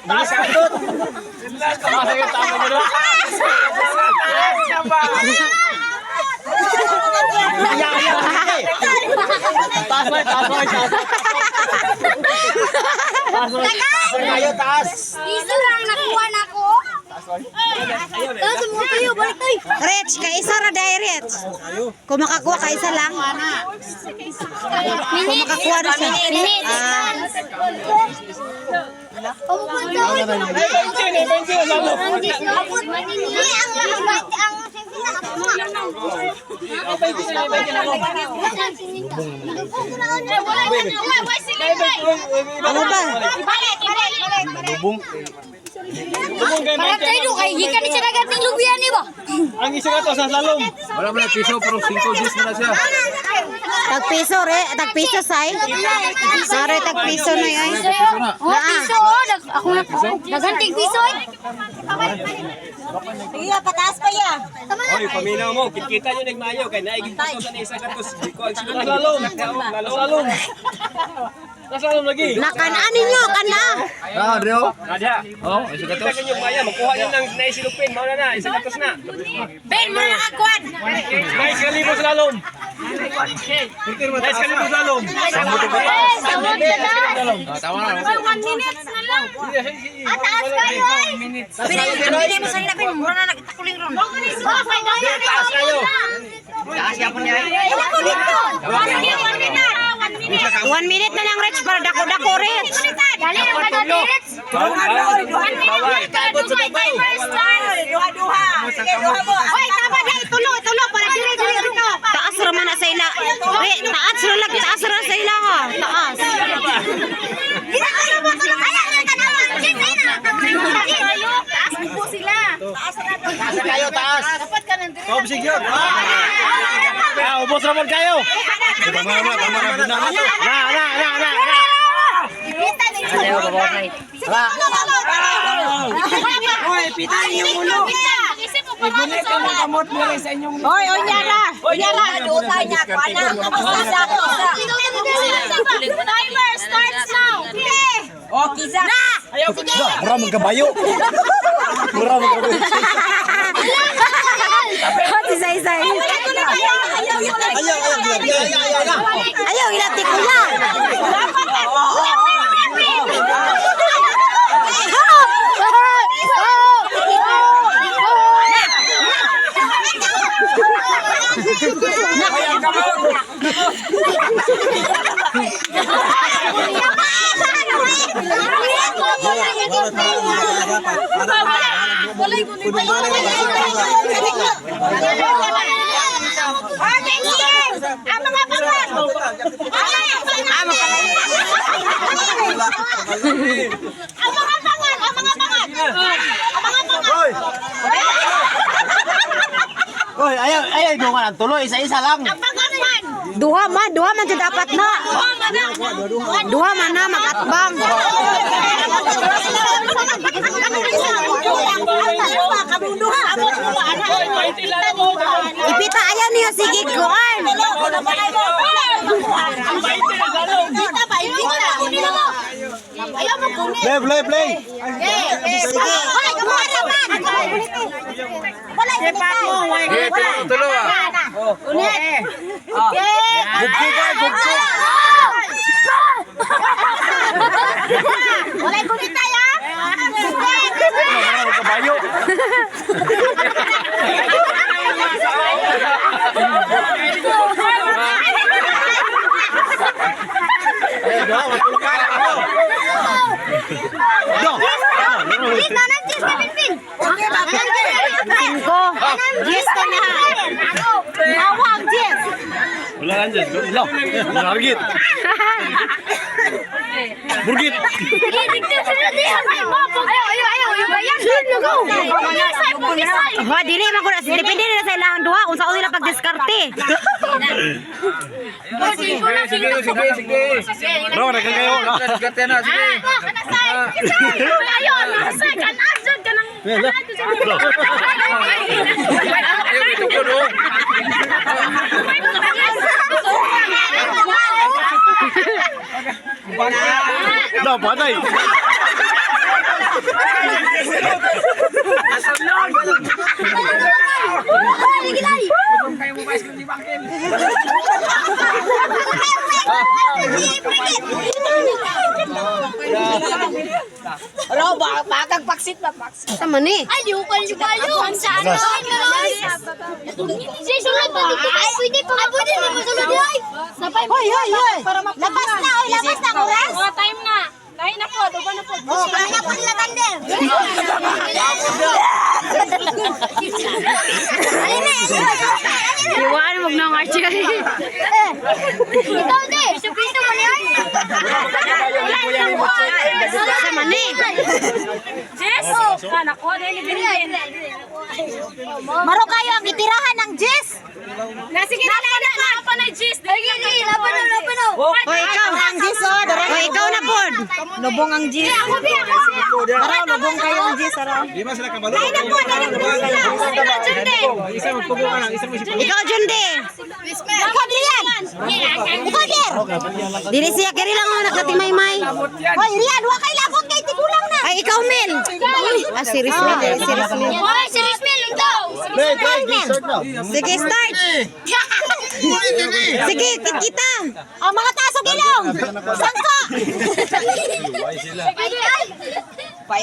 Taas ka doon. Taas kayo, taas ka doon. Taas mo, taas mo, taas. Taas mo, taas. Piso lang nakuha na ko. Taas mo kayo, balik tayo. Rich, kaisa ra dai Rich. Kung makakuha kaisa lang. Kung makakuha na siya. Ano ba? Bubong. Para tayo kay gikan ni sila gating lubian ni ba? Ang isa ka to sa salom. Wala mo na piso, pero 5 Gs mo na siya. Tagpiso re, tagpiso say. Sorry, tagpiso na yan. Oh, piso oh, ako na naganting piso. Sige, pataas pa ya. Oy, paminaw mo, kita nyo nagmayo kay naiging puso sa isa katos. Di ko ang Sa salom. Sa salom. Sa salom lagi. Nakanaan ninyo, kana. Ah, Rio. Ada. Oh, isa ka to. Kita nyo maya, magkuha nyo ng naisilupin. Mauna na, isa katos na. Ben mo na kakuan. Nice kalibo sa salom. Nice kalibo sa salom. Tama na. 1 minute na lang. Ataas kayo ay. Binili mo sa nila, Ben. Mura na nagtakuling ron. Taas kayo. One minute na lang, Rich, para dako-dako, Rich. Dali lang ka dali, Rich. 1 minute para dumay. Timer start. Hoy, tama na, itulo, para dire dito. Taas raman na sa ila. Taas ra sa ila ha. Taas. Taas po sila. Taas kayo, taas. Dapat ka nandito. Oh, sige. Ubos naman kayo. Tama na. Na. Ipita ni Hoy, pita yung ulo. Isip mo pa mga Kamot mo lang sa inyong... Hoy, Onyara. Duta niya ko ana. Timer starts now. Oh, kisa. Ayaw ko na. Mura magkabayo. Mura magkabayo. Isay. Ayaw, ilati ko yan. Hoy, ayaw mo nga ng tuloy. Isa-isa lang. Duha man dyan dapat na. Duha man na, mag-atbang. Ipita, ayaw niyo, sige, kuan. Play. Sige. Tulo ah. Gugtug. Walay gunita ya. Mura magkabayo. Cinco. 10 ka na. Awang 10. Wala kan Jess. Wala hargit. Burgit. Ayaw. Yung bayan. go. Pugisay. Wa dili man ko depende na sa ilang duha unsa ko nila pagdiskarte. Bro, nagang kayo. Diskarte na, sige. Ayun, say kanan jud kanang. Ayaw, ito ko, no? No, patay. Sama ni. Ay, di ko kayo. Ang saan? Say, sulod pa dito. Pwede pa. Pwede na mo sulod. Hoy, hoy, hoy. Labas na, oy, labas na oras. Mga time na. Lain na po, dugo na po. Oh, kaya na po nila tander. Iwan mo nang archer. Ikaw, di. Piso mo niyan. Sama ni. Jess? Anak ko, dahil ibigin. Maro kayo ang itirahan ng Jess. Sige na, pa na Jess. Laban na. Hoy, ikaw ang Jess oh. Hoy, ikaw na pod. Lubong ang Jess. Ako, bi, ako. Araw, lubong kayo ang Jess araw. Di ba sila kabalo? Ay, napo, Sino, Junde? Isa magpugo ka lang, isa mo si Ikaw, Jundi. Ikaw, Rian. Ikaw, Dir. Dili siya, kiri lang mo nagkatimay-may. Hoy, Rian, huwag kay labot kay tigulang na. Ay, ikaw, Mel. Ah, serious Mel. Serious Mel. Hoy, serious Mel, ito. Sige, start. Sige, kita. Oh, mga taso gilong. Sangko. Uy,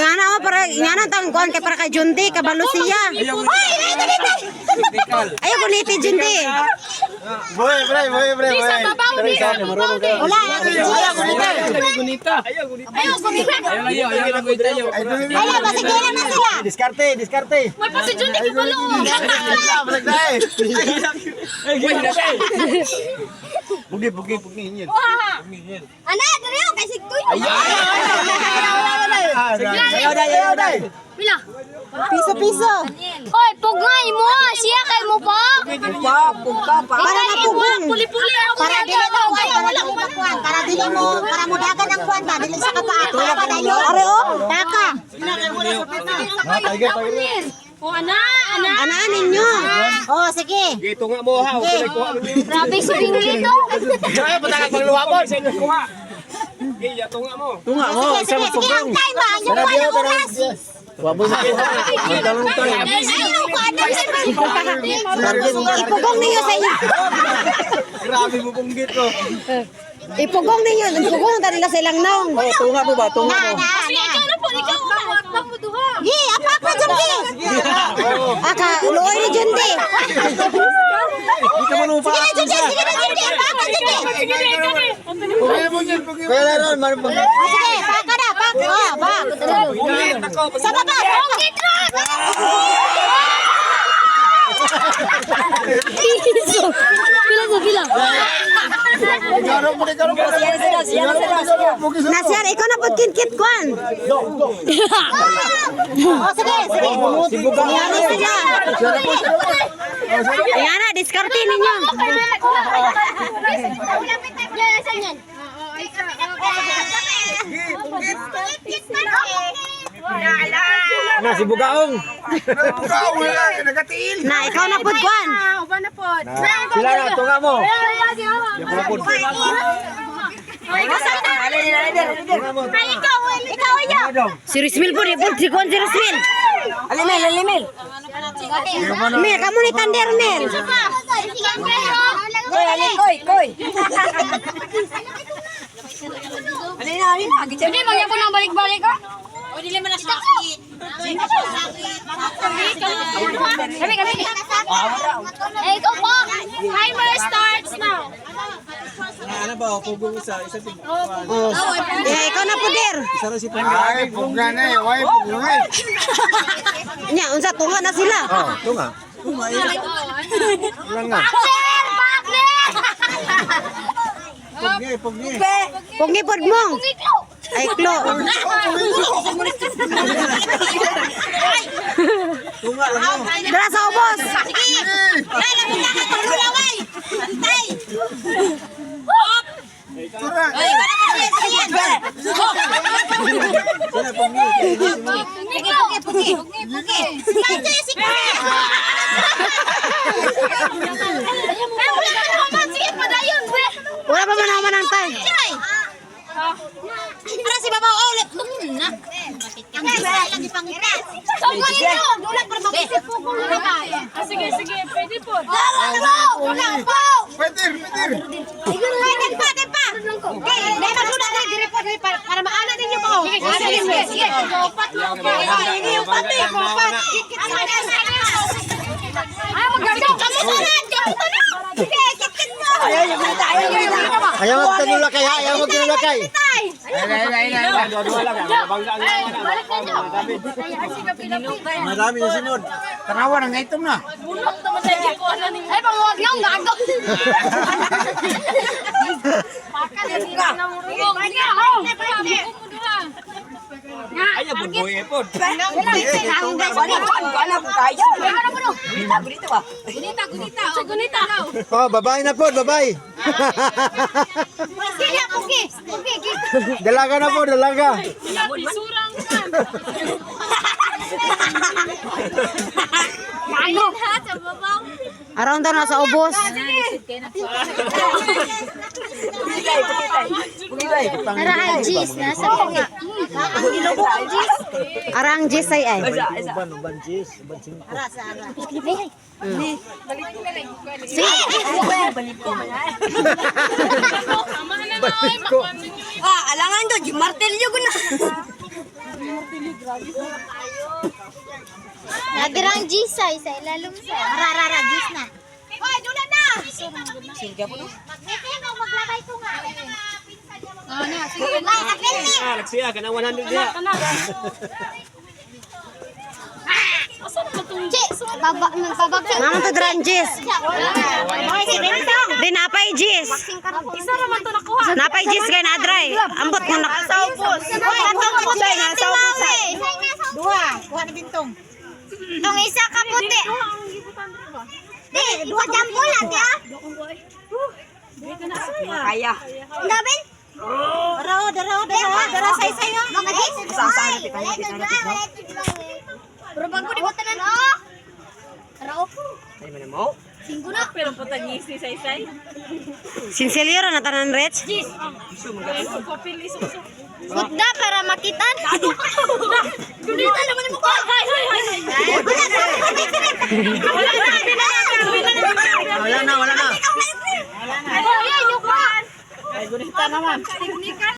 nga na, para nga tang kuan kay para kay Jundi, kabalo siya. Hoy, dito. Ayaw ko niti Jundi. Boy, pre. Sa babaw, di. Wala, gunita. Ayaw, gumita. Ayaw lang gunita yun. Ayaw, masigila na sila. Diskarte. May pa si Junde, kabalo. Pugi yun. Ana, dali ako, kasi ito. Ayaw, day. Mila. Piso. Hoy, pugngay mo. Siya kay mo pa. Para mapugong. Puli-puli ako. Para dili mo kuan, para dili mo kuan, para mo dagan ang kuan ba, dili sa kapaato. Taka na yun. Are oh, taka. O, ana. Anaan ninyo. Oh, sige. Ito nga mo ha. Okay, kuha mo yun. Grabe si Bingley to. Kaya patagal pangluwapon. Sa inyo kuha. Iya, tunga mo. Tunga mo, isa Sige, ang time ba? Yung kuan ang oras. Wabo na kita. Magdalong tayo. Ayaw ko, ano ipugong ninyo sa inyo. Grabe mo pong gito. Ipugong ninyo. Ipugong na nila sa ilang naong. Tunga mo ba? Tunga mo. Ikaw na po, ikaw. Papuduha. Gi, apak na Jundi. Aka, uloy ni Jundi. Hindi ka manupa. Sige na Jundi, apak na Jundi. Kaya ron, marupag. Sige, baka na, bak. Oh, bak. Sa baba. Piso. Pila. Nasir, ikaw na po kinkit kuan. Oh, sige. Yan sila. Ayan na, diskarte ninyo. Na, si Bugaong. Na, ikaw na po kuan. Sila na, tunga mo. Ikaw. Si Rismil po, di po, si kuan si Rismil. Alimil. Mil, kamu ni tander, Mil. Koy. Hindi, magyan ko ng balik-balik ko. O, dili mo na sakit. Kami. Eh, ikaw po. Timer starts now. Ano ba? Pugong isa. Isa tig. Ikaw na po, Der. Saro si Ay, puga na eh. Ay, puga na eh. Nya, unsa tunga na sila. Tunga. Lang nga. Partner! Pugi. Pungi pod mo. Ikaw! Ay, Klo. Dara sa ubos. Sige. Lalapit na ka kung lulaway. Antay. Hop. Ay, wala ka siya. Pugi. Sige, sige. Ay, wala ka naman. Sige, padayon. Wala pa man ang tay. Para si Babaw ulit. Na. Lagi pangitan. Sobrang ito. Dulang para mabisip po kung lumabay. Sige, pwede po. Dulang po. Pwede. Tempa. Okay, may magsulat na di-report para maana din yung po. Sige. Kopat lang po. Hindi yung pati. Kopat. Ay, magandang. Kamu tanan. Sige, kikit mo. Ayaw magtanulakay ha, ayaw magtanulakay. Dua-dua lang. Bangga ang Madami na sunod. Tanawa na ngayon na. Bulok naman tayo ko. Ay, pangwag lang. Gago. Pakan na nila ng rugong. Ay, bunboy po. Gunita. Oh, babae na po, babae. Sige, pugi. Dalaga na po, dalaga. Surang kan. Kain ha sa babaw. Around daw na sa ubos. Para ang G's. Nasa ko nga. Nilubog ang G's. Arang Jis ay. Uban jis, uban sing. Alangan to, martilyo ko na. Nagrang G's ay sa ilalong sa. Rarara G's na. Hoy, dulan na. Sige po no. Maglabay ko nga. Sige. Alexia, ka na 100 diya. Mama to dran Jis. Di napay Jis. Isa naman to nakuha. Napay Jis kay na dry. Ambot mo na. Dua, kuha na bintong. Tong isa ka puti. Di, dua jampo lang ya. Kaya. Dabin? Dara say-say yo. Sasana kita. Pero bago di botanan no. Rao. Ay, man mo. Singgo na. Pero putangis ni Saysay. Sinsilyo na tanan Rich. Kopil isuso. Gudda para makitan. Gunita naman yung mukha. Wala na. Ay, yung mukha. Ay, gunita naman. Teknika